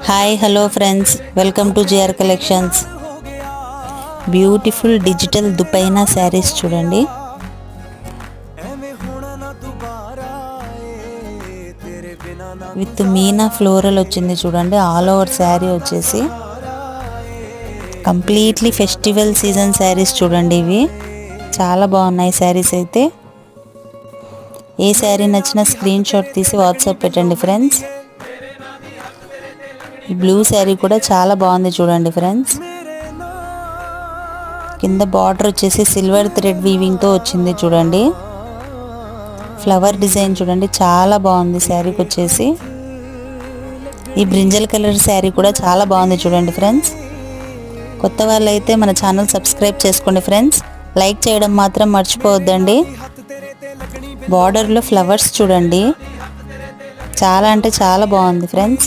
Hi hello friends, welcome to G R collections. Beautiful digital dupion saris చూడండి. With Meena floral వచ్చింది చూడండి. All over sari వచ్చేసి completely festival season saris చూడండి. ఇవి చాలా బాగున్నాయి శారీస్. అయితే ఏ శారీ నచ్చినా స్క్రీన్ షాట్ తీసి వాట్సాప్ పెట్టండి ఫ్రెండ్స్. ఈ బ్లూ శారీ కూడా చాలా బాగుంది చూడండి ఫ్రెండ్స్. కింద బార్డర్ వచ్చేసి సిల్వర్ థ్రెడ్ వీవింగ్తో వచ్చింది చూడండి. ఫ్లవర్ డిజైన్ చూడండి, చాలా బాగుంది శారీకి వచ్చేసి. ఈ బ్రింజల్ కలర్ శారీ కూడా చాలా బాగుంది చూడండి ఫ్రెండ్స్. కొత్త వాళ్ళైతే మన ఛానల్ సబ్స్క్రైబ్ చేసుకోండి ఫ్రెండ్స్. లైక్ చేయడం మాత్రం మర్చిపోవద్దండి. బార్డర్లో ఫ్లవర్స్ చూడండి, చాలా అంటే చాలా బాగుంది ఫ్రెండ్స్.